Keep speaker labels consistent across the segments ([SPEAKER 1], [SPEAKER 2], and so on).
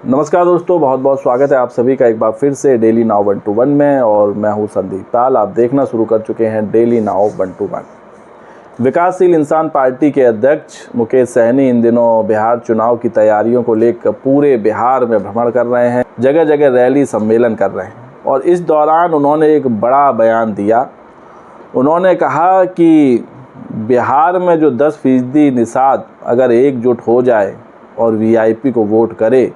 [SPEAKER 1] नमस्कार दोस्तों, बहुत बहुत स्वागत है आप सभी का एक बार फिर से डेली नाउ 121 में। और मैं हूं संदीप ताल। आप देखना शुरू कर चुके हैं डेली नाउ 121। विकासशील इंसान पार्टी के अध्यक्ष मुकेश सहनी इन दिनों बिहार चुनाव की तैयारियों को लेकर पूरे बिहार में भ्रमण कर रहे हैं, जगह जगह रैली सम्मेलन कर रहे हैं। और इस दौरान उन्होंने एक बड़ा बयान दिया। उन्होंने कहा कि बिहार में जो 10% निषाद अगर एकजुट हो जाए और वीआईपी को वोट करे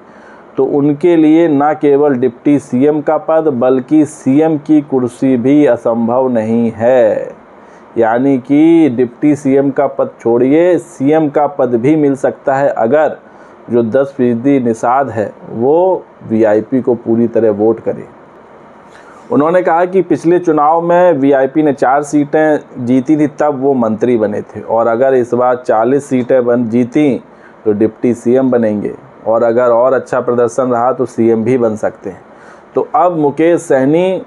[SPEAKER 1] तो उनके लिए न केवल डिप्टी सीएम का पद बल्कि सीएम की कुर्सी भी असंभव नहीं है। यानी कि डिप्टी सीएम का पद छोड़िए, सीएम का पद भी मिल सकता है अगर जो 10% निषाद है वो वीआईपी को पूरी तरह वोट करे। उन्होंने कहा कि पिछले चुनाव में वीआईपी ने 4 सीटें जीती थी, तब वो मंत्री बने थे, और अगर इस बार 40 सीटें जीती तो डिप्टी सीएम बनेंगे, और अगर और अच्छा प्रदर्शन रहा तो सीएम भी बन सकते हैं। तो अब मुकेश सहनी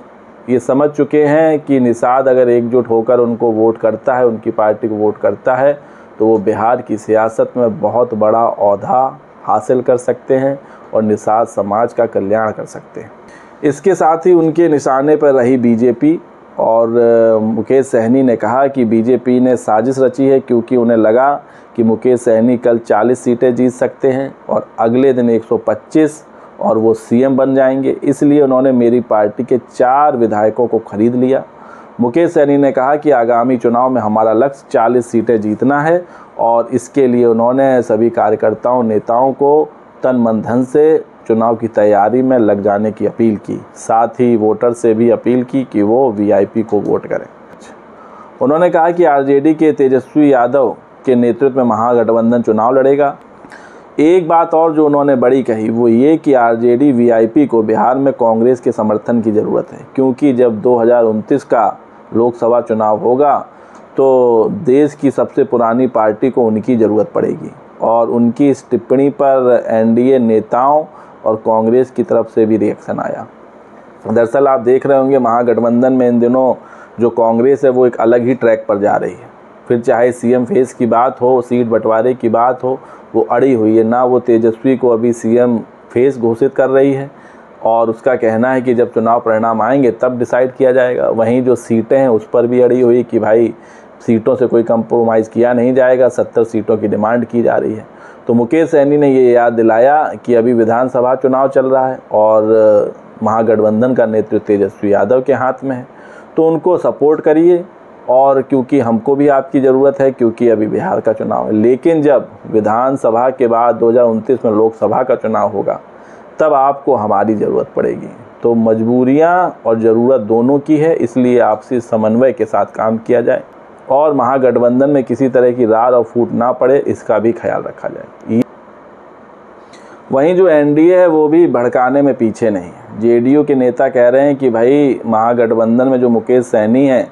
[SPEAKER 1] ये समझ चुके हैं कि निषाद अगर एकजुट होकर उनको वोट करता है, उनकी पार्टी को वोट करता है, तो वो बिहार की सियासत में बहुत बड़ा ओहदा हासिल कर सकते हैं और निषाद समाज का कल्याण कर सकते हैं। इसके साथ ही उनके निशाने पर रही बीजेपी, और मुकेश सहनी ने कहा कि बीजेपी ने साजिश रची है, क्योंकि उन्हें लगा कि मुकेश सहनी कल 40 सीटें जीत सकते हैं और अगले दिन 125 और वो सीएम बन जाएंगे। इसलिए उन्होंने मेरी पार्टी के 4 विधायकों को खरीद लिया। मुकेश सहनी ने कहा कि आगामी चुनाव में हमारा लक्ष्य 40 सीटें जीतना है, और इसके लिए उन्होंने सभी कार्यकर्ताओं नेताओं को तन मन धन से चुनाव की तैयारी में लग जाने की अपील की। साथ ही वोटर से भी अपील की कि वो वीआईपी को वोट करें। उन्होंने कहा कि आरजेडी के तेजस्वी यादव के नेतृत्व में महागठबंधन चुनाव लड़ेगा। एक बात और जो उन्होंने बड़ी कही वो ये कि आरजेडी वीआईपी को बिहार में कांग्रेस के समर्थन की ज़रूरत है, क्योंकि जब 2029 का लोकसभा चुनाव होगा तो देश की सबसे पुरानी पार्टी को उनकी ज़रूरत पड़ेगी। और उनकी इस टिप्पणी पर एनडीए नेताओं और कांग्रेस की तरफ से भी रिएक्शन आया। दरअसल आप देख रहे होंगे महागठबंधन में इन दिनों जो कांग्रेस है वो एक अलग ही ट्रैक पर जा रही है। फिर चाहे सीएम फेस की बात हो, सीट बंटवारे की बात हो, वो अड़ी हुई है ना। वो तेजस्वी को अभी सीएम फेस घोषित कर रही है, और उसका कहना है कि जब चुनाव परिणाम आएंगे तब डिसाइड किया जाएगा। वहीं जो सीटें हैं उस पर भी अड़ी हुई कि भाई सीटों से कोई कंप्रोमाइज़ किया नहीं जाएगा, 70 सीटों की डिमांड की जा रही है। तो मुकेश सहनी ने ये याद दिलाया कि अभी विधानसभा चुनाव चल रहा है और महागठबंधन का नेतृत्व तेजस्वी यादव के हाथ में है, तो उनको सपोर्ट करिए। और क्योंकि हमको भी आपकी ज़रूरत है, क्योंकि अभी बिहार का चुनाव है, लेकिन जब विधानसभा के बाद 2029 में लोकसभा का चुनाव होगा तब आपको हमारी ज़रूरत पड़ेगी। तो मजबूरियाँ और ज़रूरत दोनों की है, इसलिए आपसी समन्वय के साथ काम किया जाए और महागठबंधन में किसी तरह की रार और फूट ना पड़े, इसका भी ख्याल रखा जाए। वहीं जो एनडीए है वो भी भड़काने में पीछे नहीं है। जेडीयू के नेता कह रहे हैं कि भाई महागठबंधन में जो मुकेश सहनी है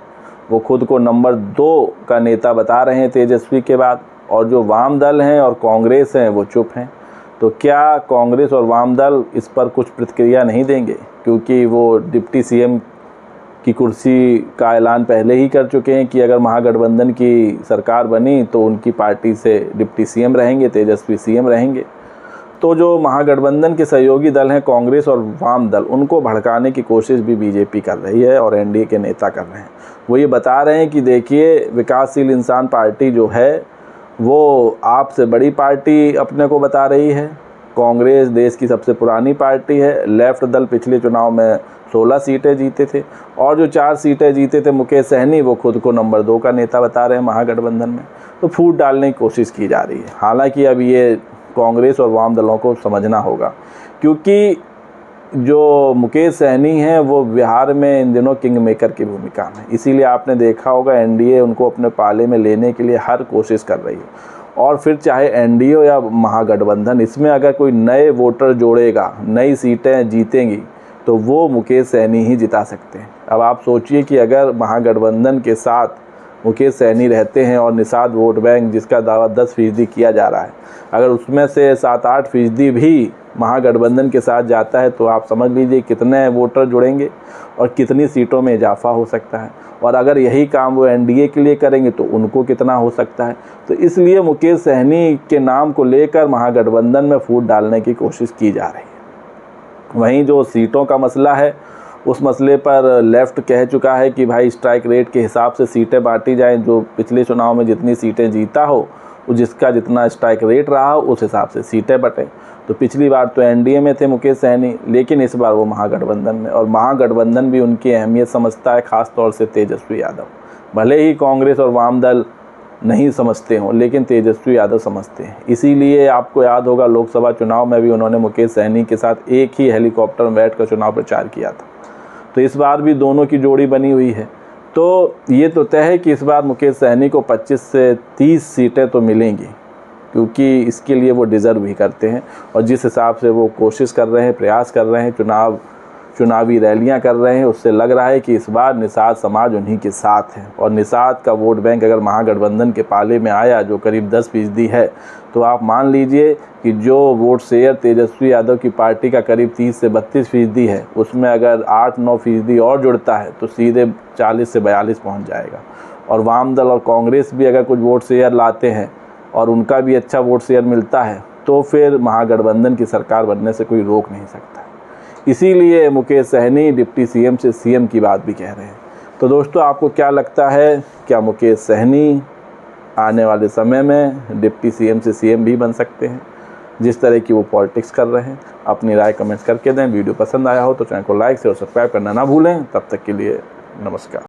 [SPEAKER 1] वो खुद को नंबर 2 का नेता बता रहे हैं तेजस्वी के बाद, और जो वाम दल हैं और कांग्रेस हैं वो चुप हैं। तो क्या कांग्रेस और वाम दल इस पर कुछ प्रतिक्रिया नहीं देंगे, क्योंकि वो डिप्टी सीएम की कुर्सी का ऐलान पहले ही कर चुके हैं कि अगर महागठबंधन की सरकार बनी तो उनकी पार्टी से डिप्टी सीएम रहेंगे, तेजस्वी सीएम रहेंगे। तो जो महागठबंधन के सहयोगी दल हैं कांग्रेस और वाम दल, उनको भड़काने की कोशिश भी बीजेपी कर रही है और एनडीए के नेता कर रहे हैं। वो ये बता रहे हैं कि देखिए, विकासशील इंसान पार्टी जो है वो आपसे बड़ी पार्टी अपने को बता रही है। कांग्रेस देश की सबसे पुरानी पार्टी है। लेफ्ट दल पिछले चुनाव में 16 सीटें जीते थे, और जो 4 सीटें जीते थे मुकेश सहनी, वो खुद को नंबर 2 का नेता बता रहे हैं महागठबंधन में। तो फूट डालने की कोशिश की जा रही है। हालांकि अब ये कांग्रेस और वाम दलों को समझना होगा, क्योंकि जो मुकेश सहनी हैं वो बिहार में इन दिनों किंग मेकर की भूमिका में, इसीलिए आपने देखा होगा एनडीए उनको अपने पाले में लेने के लिए हर कोशिश कर रही है। और फिर चाहे एनडीए या महागठबंधन, इसमें अगर कोई नए वोटर जोड़ेगा, नई सीटें जीतेंगी, तो वो मुकेश सहनी ही जिता सकते हैं। अब आप सोचिए कि अगर महागठबंधन के साथ मुकेश सहनी रहते हैं और निषाद वोट बैंक जिसका दावा 10% किया जा रहा है, अगर उसमें से 7-8% भी महागठबंधन के साथ जाता है, तो आप समझ लीजिए कितने वोटर जुड़ेंगे और कितनी सीटों में इजाफा हो सकता है। और अगर यही काम वो एनडीए के लिए करेंगे तो उनको कितना हो सकता है। तो इसलिए मुकेश सहनी के नाम को लेकर महागठबंधन में फूट डालने की कोशिश की जा रही है। वहीं जो सीटों का मसला है, उस मसले पर लेफ़्ट कह चुका है कि भाई स्ट्राइक रेट के हिसाब से सीटें बांटी जाएं, जो पिछले चुनाव में जितनी सीटें जीता हो, वो जिसका जितना स्ट्राइक रेट रहा हो उस हिसाब से सीटें बटें। तो पिछली बार तो एनडीए में थे मुकेश सहनी, लेकिन इस बार वो महागठबंधन में, और महागठबंधन भी उनकी अहमियत समझता है, ख़ास तौर से तेजस्वी यादव। भले ही कांग्रेस और वाम दल नहीं समझते हों, लेकिन तेजस्वी यादव समझते हैं। इसीलिए आपको याद होगा लोकसभा चुनाव में भी उन्होंने मुकेश सहनी के साथ एक ही हेलीकॉप्टर में बैठकर चुनाव प्रचार किया था। तो इस बार भी दोनों की जोड़ी बनी हुई है। तो ये तो तय है कि इस बार मुकेश सहनी को 25 से 30 सीटें तो मिलेंगी, क्योंकि इसके लिए वो डिज़र्व भी करते हैं। और जिस हिसाब से वो कोशिश कर रहे हैं, प्रयास कर रहे हैं, चुनावी रैलियां कर रहे हैं, उससे लग रहा है कि इस बार निषाद समाज उन्हीं के साथ है। और निषाद का वोट बैंक अगर महागठबंधन के पाले में आया, जो करीब 10% है, तो आप मान लीजिए कि जो वोट शेयर तेजस्वी यादव की पार्टी का करीब 30 से 32% है, उसमें अगर 8-9% और जुड़ता है तो सीधे 40 से 42 पहुँच जाएगा। और वाम दल और कांग्रेस भी अगर कुछ वोट शेयर लाते हैं और उनका भी अच्छा वोट शेयर मिलता है, तो फिर महागठबंधन की सरकार बनने से कोई रोक नहीं सकता। इसीलिए मुकेश सहनी डिप्टी सीएम से सीएम की बात भी कह रहे हैं। तो दोस्तों, आपको क्या लगता है, क्या मुकेश सहनी आने वाले समय में डिप्टी सीएम से सीएम भी बन सकते हैं, जिस तरह की वो पॉलिटिक्स कर रहे हैं? अपनी राय कमेंट्स करके दें। वीडियो पसंद आया हो तो चैनल को लाइक और सब्सक्राइब करना ना भूलें। तब तक के लिए नमस्कार।